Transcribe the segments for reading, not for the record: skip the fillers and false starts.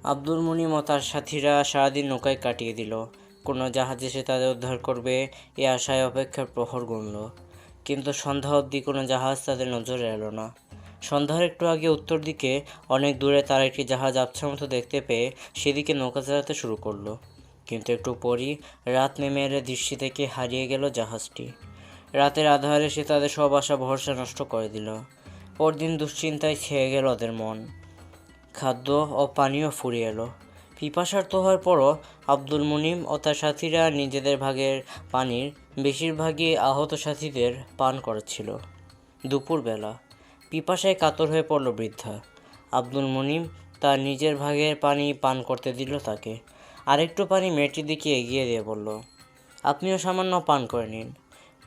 আব্দুল মুনিম ও তার সাথীরা সারাদিন নৌকায় কাটিয়ে দিল। কোনো জাহাজ এসে তাদের উদ্ধার করবে এ আশায় অপেক্ষার প্রহর গুনল, কিন্তু সন্ধ্যা অবধি কোনো জাহাজ তাদের নজরে এলো না। সন্ধ্যার একটু আগে উত্তর দিকে অনেক দূরে তারা একটি জাহাজ আবছা মতো দেখতে পেয়ে সেদিকে নৌকা চালাতে শুরু করলো, কিন্তু একটু পরই রাত নেমে এলে দৃষ্টি থেকে হারিয়ে গেল জাহাজটি। রাতের আঁধারে সে তাদের সব আশা ভরসা নষ্ট করে দিল। পরদিন দুশ্চিন্তায় ছেয়ে গেল ওদের মন। খাদ্য ও পানীয় ফুরিয়ে এলো। পিপাসার্ত হওয়ার পরও আব্দুল মুনিম ও তার সাথীরা নিজেদের ভাগের পানির বেশিরভাগই আহত সাথীদের পান করাচ্ছিল। দুপুরবেলা পিপাসায় কাতর হয়ে পড়ল বৃদ্ধা। আব্দুল মুনিম তার নিজের ভাগের পানি পান করতে দিল তাকে। আরেকটু পানি মেয়েটির দিকে এগিয়ে দিয়ে বলল, আপনিও সামান্য পান করে নিন,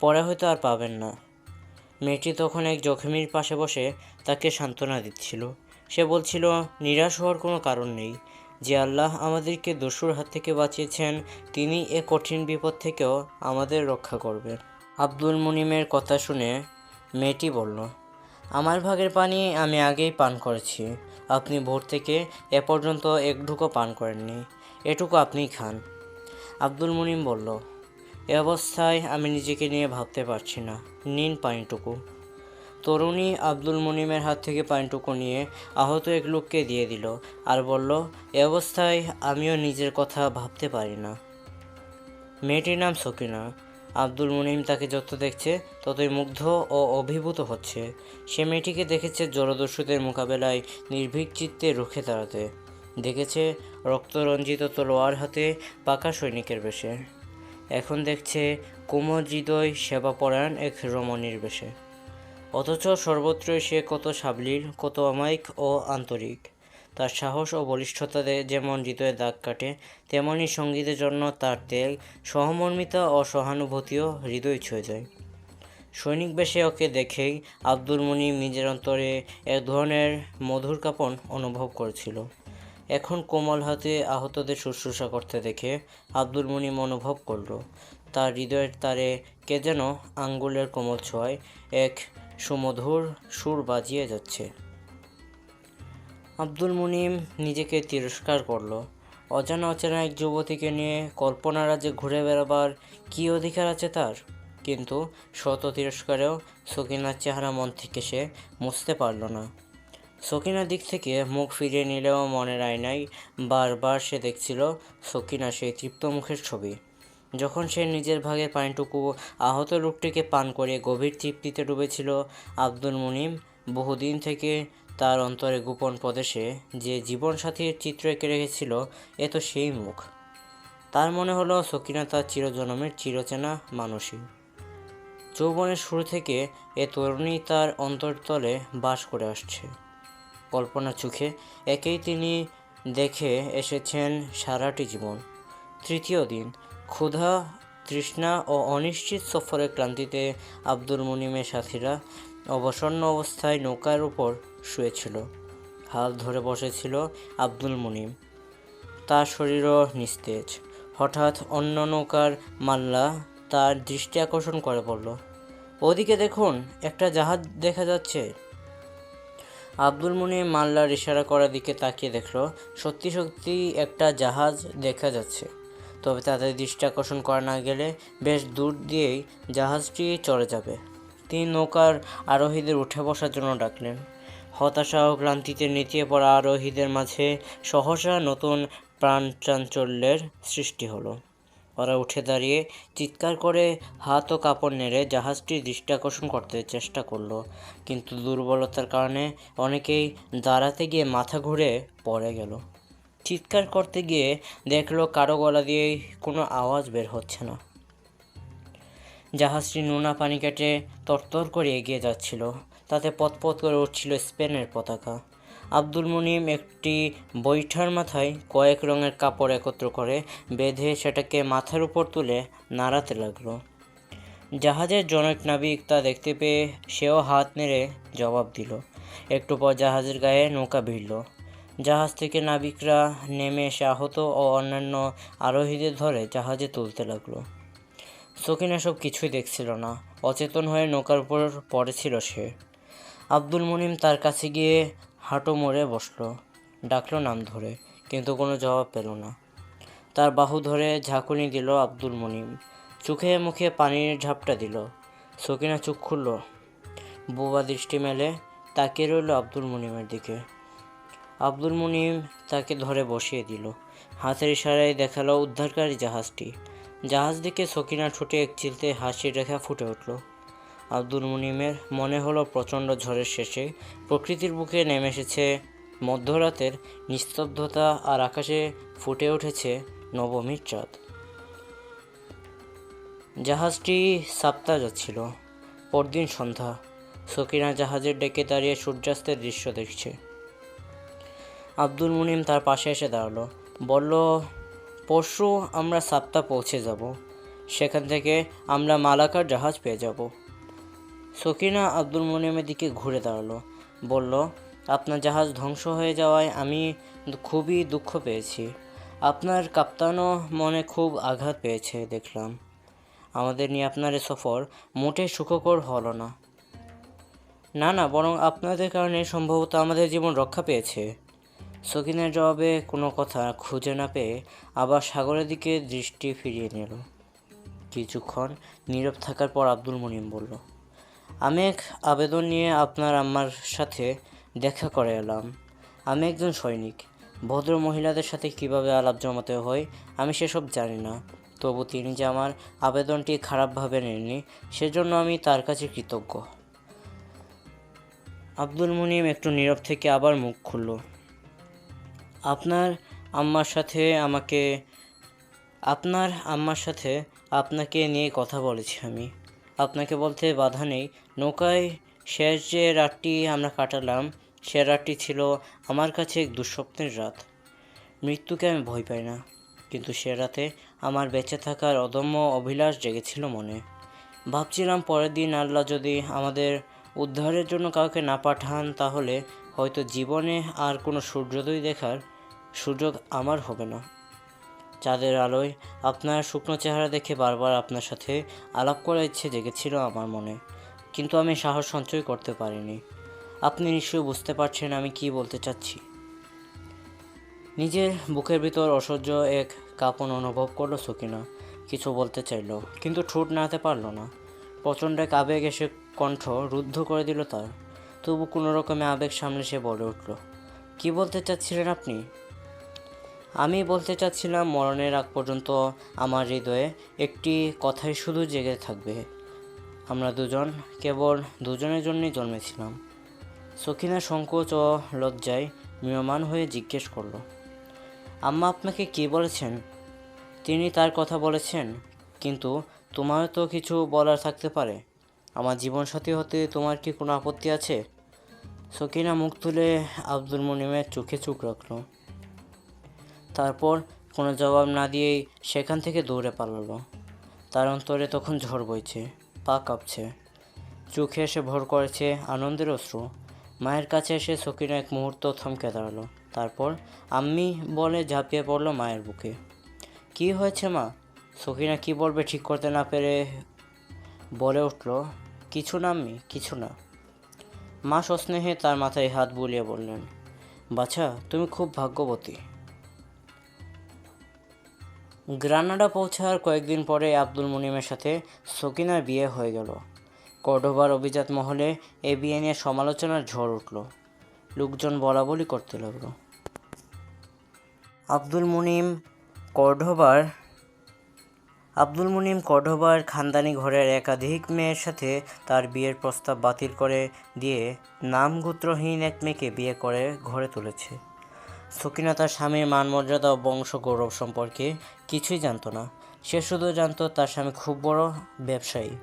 পরে হয়তো আর পাবেন না। মেয়েটি তখন এক জখমির পাশে বসে তাকে সান্ত্বনা দিচ্ছিল। সে বলছিল, নিরাশ হওয়ার কোনো কারণ নেই। যে আল্লাহ আমাদেরকে দস্যুর হাত থেকে বাঁচিয়েছেন, তিনি এ কঠিন বিপদ থেকেও আমাদের রক্ষা করবেন। আব্দুল মুনিমের কথা শুনে মেয়েটি বলল, আমার ভাগের পানি আমি আগেই পান করেছি। আপনি ভোর থেকে এ পর্যন্ত এক ঢুকো পান করেননি, এটুকু আপনিই খান। আব্দুল মুনিম বলল, এ অবস্থায় আমি নিজেকে নিয়ে ভাবতে পারছি না, নিন পানিটুকু। তরুণী আব্দুল মুনিমের হাত থেকে পানিটুকু নিয়ে আহত এক লোককে দিয়ে দিল আর বলল, এ অবস্থায় আমিও নিজের কথা ভাবতে পারি না। মেয়েটির নাম সকিনা। আব্দুল মুনিম তাকে যত দেখছে ততই মুগ্ধ ও অভিভূত হচ্ছে। সে মেয়েটিকে দেখেছে জলদস্যুদের মোকাবেলায় নির্ভীক চিত্তে রুখে দাঁড়াতে, দেখেছে রক্তরঞ্জিত তলোয়ার হাতে পাকা সৈনিকের বেশে। এখন দেখছে কোমল হৃদয় সেবাপরায়ণ এক রমণীর বেশে। অথচ সর্বত্রই সে কত সাবলীল, কত অমায়িক ও আন্তরিক। তার সাহস ও বলিষ্ঠতাতে যেমন হৃদয়ে দাগ কাটে, তেমনি সঙ্গীতের জন্য তার ত্যাগ, সহমর্মিতা ও সহানুভূতিও হৃদয় ছুঁয়ে যায়। সৈনিক বেশে ওকে দেখেই আব্দুল মুনিম নিজের অন্তরে এক ধরনের মধুর কাঁপন অনুভব করেছিল। এখন কোমল হাতে আহতদের শুশ্রূষা করতে দেখে আব্দুল মুনিম অনুভব করল, তার হৃদয়ের তারে কে যেন আঙ্গুলের কোমল ছোঁয়ায় এক সুমধুর সুর বাজিয়ে যাচ্ছে। আব্দুল মুনিম নিজেকে তিরস্কার করল। অজানা অচেনা এক যুবতীকে নিয়ে কল্পনা রাজ্যে ঘুরে বেড়াবার কী অধিকার আছে তার? কিন্তু শত তিরস্কারেও সকিনার চেহারা মন থেকে সে মুছতে পারল না। সকিনার দিক থেকে মুখ ফিরিয়ে নিলেও মনের আয়নায় বারবার সে দেখছিল সকিনা সেই তৃপ্ত মুখের ছবি। যখন সে নিজের ভাগের পানিটুকু আহত লোকটিকে পান করে গভীর তৃপ্তিতে ডুবেছিল, আব্দুল মুনিম বহুদিন থেকে তার অন্তরে গোপন প্রদেশে যে জীবনসাথীর চিত্র এঁকে রেখেছিল, এ তো সেই মুখ। তার মনে হলো সকিনা তার চিরজন্মের চিরচেনা মানুষই। যৌবনের শুরু থেকে এ তরুণী তার অন্তরতলে বাস করে আসছে। কল্পনা চোখে একেই তিনি দেখে এসেছেন সারাটি জীবন। তৃতীয় দিন। ক্ষুধা, তৃষ্ণা ও অনিশ্চিত সফরের ক্লান্তিতে আব্দুল মুনিমের সাথীরা অবসন্ন অবস্থায় নৌকার উপর শুয়েছিল। হাল ধরে বসেছিল আব্দুল মুনিম। তার শরীরও নিস্তেজ। হঠাৎ অন্য নৌকার মাল্লা তার দৃষ্টি আকর্ষণ করে বলল, ওদিকে দেখুন, একটা জাহাজ দেখা যাচ্ছে। আব্দুল মুনিম মাল্লার ইশারা করার দিকে তাকিয়ে দেখল, সত্যি সত্যি একটা জাহাজ দেখা যাচ্ছে। তবে তাদের দৃষ্টি আকর্ষণ করা না গেলে বেশ দূর দিয়েই জাহাজটি চলে যাবে। তিনি নৌকার আরোহীদের উঠে বসার জন্য ডাকলেন। হতাশা ও ক্লান্তিতে নেতিয়ে পড়া আরোহীদের মাঝে সহসা নতুন প্রাণচাঞ্চল্যের সৃষ্টি হলো। ওরা উঠে দাঁড়িয়ে চিৎকার করে হাত ও কাপড় নেড়ে জাহাজটির দৃষ্টি আকর্ষণ করতে চেষ্টা করলো, কিন্তু দুর্বলতার কারণে অনেকেই দাঁড়াতে গিয়ে মাথা ঘুরে পড়ে গেল। চিৎকার করতে গিয়ে দেখলো কারো গলা দিয়েই কোনো আওয়াজ বের হচ্ছে না। জাহাজটি নোনা পানি কেটে তরতর করে এগিয়ে যাচ্ছিল। তাতে পতপত করে উঠছিল স্পেনের পতাকা। আব্দুল মুনিম একটি বৈঠার মাথায় কয়েক রঙের কাপড় একত্র করে বেঁধে সেটাকে মাথার উপর তুলে নাড়াতে লাগলো। জাহাজের জনৈক নাবিক তা দেখতে পেয়ে সেও হাত নেড়ে জবাব দিল। একটু পর জাহাজের গায়ে নৌকা ভিড়ল। জাহাজ থেকে নাবিকরা নেমে এসে আহত ও অন্যান্য আরোহীদের ধরে জাহাজে তুলতে লাগলো। সকিনা সব কিছুই দেখছিল না। অচেতন হয়ে নৌকার উপর পড়েছিল সে। আব্দুল মুনিম তার কাছে গিয়ে হাঁটু মুড়ে বসল, ডাকলো নাম ধরে, কিন্তু কোনো জবাব পেল না। তার বাহু ধরে ঝাঁকুনি দিল আব্দুল মুনিম, চোখে মুখে পানির ঝাপটা দিল। সকিনা চোখ খুলল, বোবা দৃষ্টি মেলে তাকিয়ে রইল আব্দুল মুনিমের দিকে। আব্দুল মুনিম তাকে ধরে বসিয়ে দিল, হাতের ইশারায় দেখালো উদ্ধারকারী জাহাজটি। জাহাজ দিকে সকিনার ঠোঁটে এক চিলতে হাসির রেখা ফুটে উঠল। আব্দুল মুনিমের মনে হলো প্রচণ্ড ঝড়ের শেষে প্রকৃতির বুকে নেমে এসেছে মধ্যরাতের নিস্তব্ধতা, আর আকাশে ফুটে উঠেছে নবমীর চাঁদ। জাহাজটি সাপ্তা যাচ্ছিল। পরদিন সন্ধ্যা। সকিনা জাহাজের ডেকে দাঁড়িয়ে সূর্যাস্তের দৃশ্য দেখছে। আব্দুল মুনিম তার পাশে এসে দাঁড়ালো, বলল, পরশু আমরা সাপ্তা পৌঁছে যাব। সেখান থেকে আমরা মালাকার জাহাজ পেয়ে যাব। সকিনা আব্দুল মুনিমের দিকে ঘুরে দাঁড়ালো, বলল, আপনার জাহাজ ধ্বংস হয়ে যাওয়ায় আমি খুবই দুঃখ পেয়েছি। আপনার কাপ্তানও মনে খুব আঘাত পেয়েছে দেখলাম। আমাদের নিয়ে আপনার এ সফর মোটেই সুখকর হলো না। না, বরং আপনাদের কারণে সম্ভবত আমাদের জীবন রক্ষা পেয়েছে। সকিনার জবাবে কোনো কথা খুঁজে না পেয়ে আবার সাগরের দিকে দৃষ্টি ফিরিয়ে নিল। কিছুক্ষণ নীরব থাকার পর আব্দুল মুনিম বলল, আমি এক আবেদন নিয়ে আপনার আম্মার সাথে দেখা করে এলাম। আমি একজন সৈনিক। ভদ্র মহিলাদের সাথে কিভাবে আলাপ জমাতে হয় আমি সেসব জানি না। তবু তিনি যে আমার আবেদনটি খারাপভাবে নেননি, সেজন্য আমি তার কাছে কৃতজ্ঞ। আব্দুল মুনিম একটু নীরব থেকে আবার মুখ খুলল। আপনার আম্মার সাথে আপনাকে নিয়ে কথা বলেছি আমি। আপনাকে বলতে বাধা নেই। নৌকায় শেষ যে রাতটি আমরা কাটালাম, সে রাতটি ছিল আমার কাছে এক দুঃস্বপ্নের রাত। মৃত্যুকে আমি ভয় পাই না, কিন্তু সে রাতে আমার বেঁচে থাকার অদম্য অভিলাষ জেগেছিল মনে। ভাবছিলাম পরের দিন আল্লাহ যদি আমাদের উদ্ধারের জন্য কাউকে না পাঠান, তাহলে হয়তো জীবনে আর কোনো সূর্যোদয় দেখার সুযোগ আমার হবে না। চাঁদের আলোয় আপনার শুকনো চেহারা দেখে বারবার আপনার সাথে আলাপ করার ইচ্ছে জেগেছিল আমার মনে, কিন্তু আমি সাহস সঞ্চয় করতে পারিনি। আপনি নিশ্চয়ই বুঝতে পারছেন আমি কি বলতে চাচ্ছি। নিজের বুকের ভিতর অসহ্য এক কাঁপন অনুভব করলো সকিনা। কিছু বলতে চাইল, কিন্তু ঠোঁট নাড়াতে পারল না। প্রচণ্ড এক আবেগ এসে কণ্ঠ রুদ্ধ করে দিল তার। তবু কোনো রকমে আবেগ সামনে সে বলে উঠল, কি বলতে চাচ্ছিলেন আপনি? আমি বলতে চাচ্ছিলাম, মরণের আগ পর্যন্ত আমার হৃদয়ে একটি কথাই শুধু জেগে থাকবে। আমরা দুজন কেবল দুজনের জন্যই জন্মেছিলাম। সকিনা সংকোচ ও লজ্জায় ম্রিয়মাণ হয়ে জিজ্ঞেস করল, আম্মা আপনাকে কি বলেছেন? তিনি তার কথা বলেছেন, কিন্তু তোমার তো কিছু বলার থাকতে পারে। আমার জীবনসাথী হতে তোমার কি কোনো আপত্তি আছে? সকিনা মুখ তুলে আব্দুল মুনিমের চোখে চোখ রাখল। তারপর কোনো জবাব না দিয়েই সেখান থেকে দৌড়ে পালালো। তার অন্তরে তখন ঝড় বইছে, পা কাঁপছে, চোখে এসে ভর করেছে আনন্দের অশ্রু। মায়ের কাছে এসে সকিনা এক মুহূর্ত থমকে দাঁড়ালো। তারপর আম্মি বলে ঝাঁপিয়ে পড়ল মায়ের বুকে। কি হয়েছে মা? সকিনা কি বলবে ঠিক করতে না পেরে বলে উঠল, কিছু না আম্মি, কিছু না। মা সস্নেহে তার মাথায় হাত বুলিয়ে বললেন, বাছা, তুমি খুব ভাগ্যবতী। গ্রানাডা পৌঁছার কয়েকদিন পরে আব্দুল মুনিমের সাথে সকিনার বিয়ে হয়ে গেল। কর্ডোবার অভিজাত মহলে এ বিয়ে নিয়ে সমালোচনার ঝড় উঠল। লোকজন বলাবলি করতে লাগল। আব্দুল মুনিম কর্ডোবার খানদানি ঘরের একাধিক মেয়ের সাথে তার বিয়ের প্রস্তাব বাতিল করে দিয়ে নামগোত্রহীন এক মেয়েকে বিয়ে করে ঘরে তুলেছে। সকিনা তার স্বামীর মানমর্যাদা ও বংশ গৌরব সম্পর্কে কিছুই জানত না। সে শুধু জানত তার স্বামী খুব বড় ব্যবসায়ী।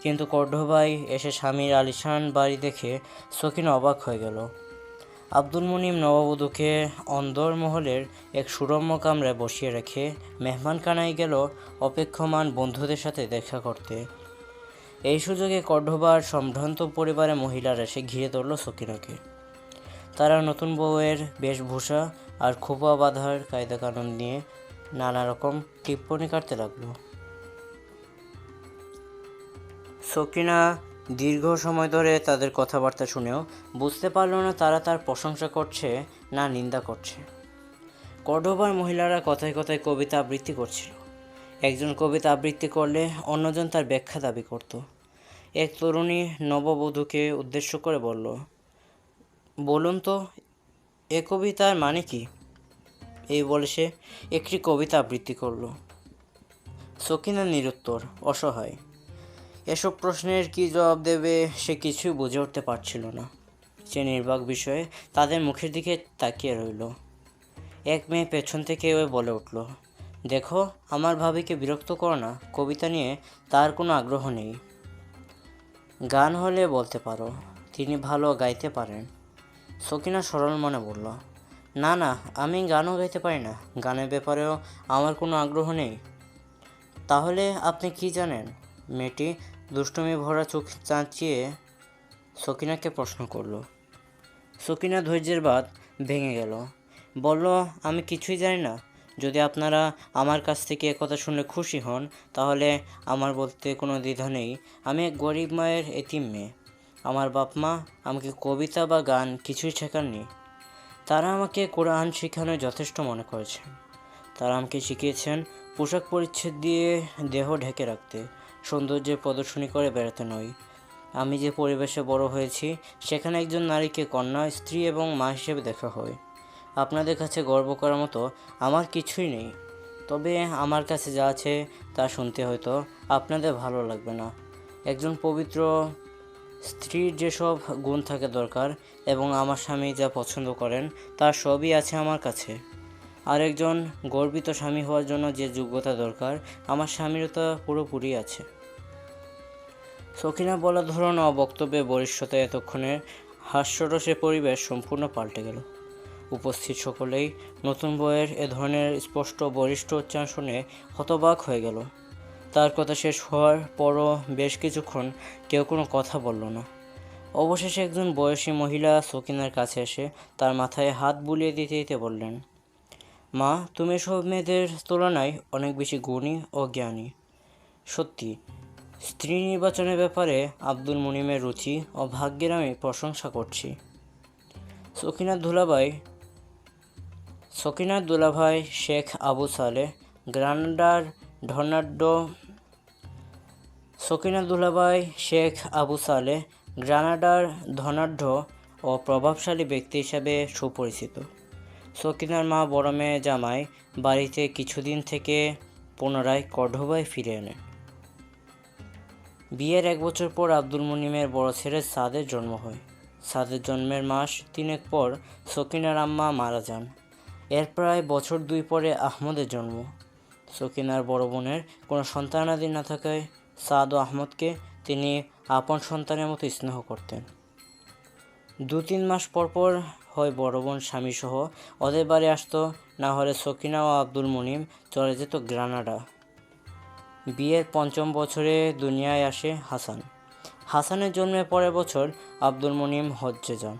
কিন্তু কর্ডোবায় এসে স্বামীর আলিশান বাড়ি দেখে সকিনা অবাক হয়ে গেল। আব্দুল মুনিম নববধূকে অন্দর মহলের এক সুরম্য কামরায় বসিয়ে রেখে মেহমানখানায় গেল অপেক্ষমান বন্ধুদের সাথে দেখা করতে। এই সুযোগে কর্ডোবার সম্ভ্রান্ত পরিবারের মহিলারা এসে ঘিরে ধরল সকিনাকে। তারা নতুন বউয়ের বেশভূষা আর খোপা বাঁধার কায়দাকানুন নিয়ে নানা রকম টিপ্পনি কাটতে লাগলো। সকিনা দীর্ঘ সময় ধরে তাদের কথাবার্তা শুনেও বুঝতে পারল না তারা তার প্রশংসা করছে না নিন্দা করছে। কর্ডোবার মহিলারা কথায় কথায় কবিতা আবৃত্তি করছিল। একজন কবিতা আবৃত্তি করলে অন্যজন তার ব্যাখ্যা দাবি করত। এক তরুণী নববধূকে উদ্দেশ্য করে বলল, বলুন তো, এ কবিতার মানে কি? এই বলে সে একটি কবিতা আবৃত্তি করল। সকিনা নিরুত্তর, অসহায়। এসব প্রশ্নের কি জবাব দেবে সে কিছুই বুঝে উঠতে পারছিল না। সে নির্বাক বিষয়ে তাদের মুখের দিকে তাকিয়ে রইল। এক মেয়ে পেছন থেকে বলে উঠল, দেখো, আমার ভাবিকে বিরক্ত করো না, কবিতা নিয়ে তার কোনো আগ্রহ নেই। গান হলে বলতে পারো, তিনি ভালো গাইতে পারেন। সকিনা সরল মনে বলল, না না, আমি গানও গাইতে পারি না, গানের ব্যাপারেও আমার কোনো আগ্রহ নেই। তাহলে আপনি কি জানেন? মেয়েটি দুষ্টুমি ভরা চোখ চাঁচিয়ে সকিনাকে প্রশ্ন করল। সকিনা ধৈর্যের বাঁধ ভেঙে গেল। বলল, আমি কিছুই জানি না। যদি আপনারা আমার কাছ থেকে একথা শুনে খুশি হন, তাহলে আমার বলতে কোনো দ্বিধা নেই। আমি এক গরিব মায়ের এতিম মেয়ে। আমার বাপ মা আমাকে কবিতা বা গান কিছুই শেখাননি। তারা আমাকে কোরআন শেখানোয় যথেষ্ট মনে করেছেন। তারা আমাকে শিখিয়েছেন পোশাক পরিচ্ছদ দিয়ে দেহ ঢেকে রাখতে, সৌন্দর্যের প্রদর্শনী করে বেড়াতে নয়। আমি যে পরিবেশে বড় হয়েছি, সেখানে একজন নারীকে কন্যা, স্ত্রী এবং মা হিসেবে দেখা হয়। আপনাদের কাছে গর্ব করার মতো আমার কিছুই নেই। তবে আমার কাছে যা আছে তা শুনতে হয়তো আপনাদের ভালো লাগবে না। একজন পবিত্র স্ত্রীর যেসব গুণ থাকে দরকার এবং আমার স্বামী যা পছন্দ করেন তার সবই আছে আমার কাছে। আর একজন গর্বিত স্বামী হওয়ার জন্য যে যোগ্যতা দরকার, আমার স্বামীরও তা পুরোপুরি আছে। সকিনা বলার ধরন ও বক্তব্যে বলিষ্ঠতা এতক্ষণে হাস্যরসে পরিবেশ সম্পূর্ণ পাল্টে গেল। উপস্থিত সকলেই নতুন বইয়ের এ ধরনের স্পষ্ট বলিষ্ঠ উচ্চারণ শুনে হতবাক হয়ে গেল। তার কথা শেষ হওয়ার পরও বেশ কিছুক্ষণ কেউ কোনো কথা বলল না। অবশেষে একজন বয়সী মহিলা সকিনার কাছে এসে তার মাথায় হাত বুলিয়ে দিতে দিতে বললেন, মা, তুমি সব মেয়েদের তুলনায় অনেক বেশি গুণী ও জ্ঞানী। সত্যি, স্ত্রী নির্বাচনের ব্যাপারে আব্দুল মুনিমের রুচি ও ভাগ্যের আমি প্রশংসা করছি। সকিনার দুলাভাই শেখ আবু সালেহ গ্রানাডার ধনাঢ্য ও প্রভাবশালী ব্যক্তি হিসাবে সুপরিচিত। সকিনার মা বড় মেয়ে জামাই বাড়িতে কিছুদিন থেকে পুনরায় কর্ডোবায় ফিরে এলেন। বিয়ের 1 বছর পর আব্দুল মুনিমের বড় ছেলে সাদের জন্ম হয়। সাদের জন্মের মাস 3 পর সকিনার আম্মা মারা যান। এর প্রায় বছর 2 পরে আহমদের জন্ম। সকিনার বড় বোনের কোনো সন্তানাদি না থাকায় সাদ ও আহমদকে তিনি আপন সন্তানের মতো স্নেহ করতেন। 2-3 মাস পর হয় বড় বোন স্বামীসহ ওদের বাড়ি আসতো, না হলে সকিনা ও আব্দুল মুনিম চলে যেত গ্রানাডা। বিয়ের 5ম বছরে দুনিয়ায় আসে হাসান। হাসানের জন্মের পরের বছর আব্দুল মুনিম হজ্জে যান।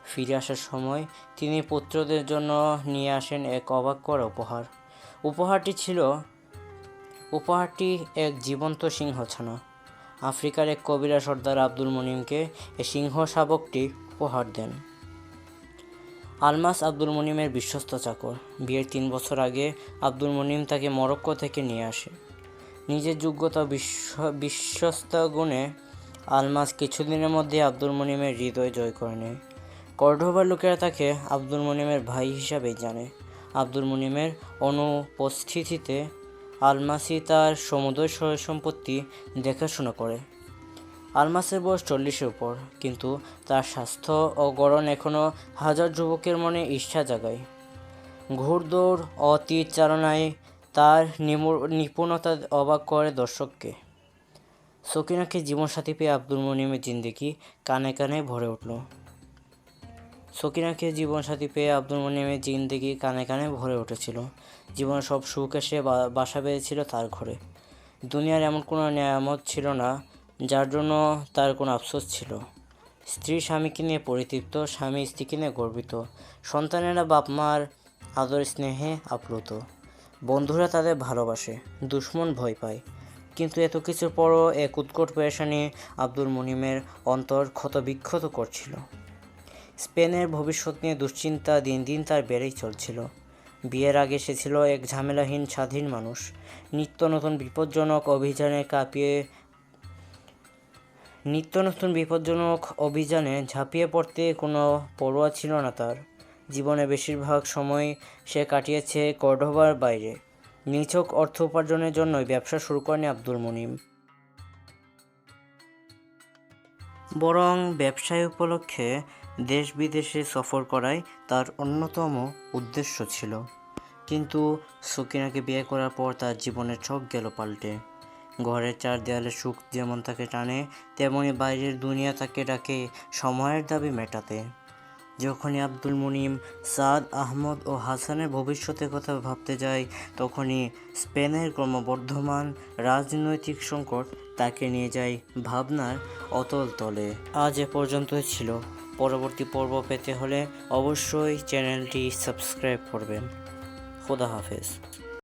ফিরে আসার সময় তিনি পুত্রদের জন্য নিয়ে আসেন এক অবাক করা উপহার। উপহারটি এক জীবন্ত সিংহছানা। আফ্রিকার এক কবিরা সর্দার আব্দুল মুনিমকে এই সিংহ শাবকটি উপহার দেন। আলমাস আব্দুল মুনিমের বিশ্বস্ত চাকর। বিয়ের 3 বছর আগে আব্দুল মুনিম তাকে মরক্কো থেকে নিয়ে আসে। নিজের যোগ্যতা বিশ্বস্ত গুণে আলমাস কিছুদিনের মধ্যে আব্দুল মুনিমের হৃদয় জয় করে নেয়। কর্ডোবার লোকেরা তাকে আব্দুল মুনিমের ভাই হিসাবেই জানে। আব্দুল মুনিমের অনুপস্থিতিতে আলমাসই তার সমুদয় সম্পত্তি দেখাশোনা করে। আলমাসের বয়স 40-এর উপর, কিন্তু তার স্বাস্থ্য ও গড়ন এখনও হাজার যুবকের মনে ঈর্ষা জাগায়। ঘোড়দৌড় ও তীর চালনায় তার নিপুণতা অবাক করে দর্শককে। সকিনাকে জীবনসাথী পেয়ে আব্দুল মুনিমের জিন্দেগি কানে কানে ভরে উঠেছিল। জীবনের সব সুখ এসে বাসা বেঁধেছিল তার ঘরে। দুনিয়ার এমন কোনো নেয়ামত ছিল না যার জন্য তার কোনো আফসোস ছিল। স্ত্রী স্বামীকে নিয়ে পরিতৃপ্ত, স্বামী স্ত্রীকে নিয়ে গর্বিত, সন্তানেরা বাপ মার আদর স্নেহে আপ্লুত, বন্ধুরা তাদের ভালোবাসে, দুশ্মন ভয় পায়। কিন্তু এত কিছুর পরও এক উৎকট পেরেশানি আব্দুল মুনিমের অন্তর ক্ষতবিক্ষত করছিল। স্পেনের ভবিষ্যৎ নিয়ে দুশ্চিন্তা দিন দিন তার বেড়েই চলছিল। বিয়ের আগে সে ছিল এক ঝামেলাহীন স্বাধীন মানুষ। নিত্য নতুন বিপজ্জনক অভিযানে ঝাঁপিয়ে পড়তে কোনো পরোয়া ছিল না তার। জীবনে বেশিরভাগ সময় সে কাটিয়েছে কর্ডোবার বাইরে। নিছক অর্থ উপার্জনের জন্যই ব্যবসা শুরু করেনি আব্দুল মুনিম, বরং ব্যবসায় উপলক্ষে দেশ বিদেশে সফর করাই তার অন্যতম উদ্দেশ্য ছিল। কিন্তু সকিনাকে বিয়ে করার পর তার জীবনের ছক গেল পাল্টে। ঘরের চার দেয়ালে সুখ যেমন তাকে টানে, তেমনি বাইরের দুনিয়া তাকে ডাকে সময়ের দাবি মেটাতে। যখনই আব্দুল মুনিম সাদ আহমদ ও হাসানের ভবিষ্যতের কথা ভাবতে যায়, তখনই স্পেনের ক্রমবর্ধমান রাজনৈতিক সংকট তাকে নিয়ে যায় ভাবনার অতল তলে। আজ এ পর্যন্তই ছিল। পরবর্তী পর্ব পেতে হলে অবশ্যই চ্যানেলটি সাবস্ক্রাইব করবেন। খোদা হাফেজ।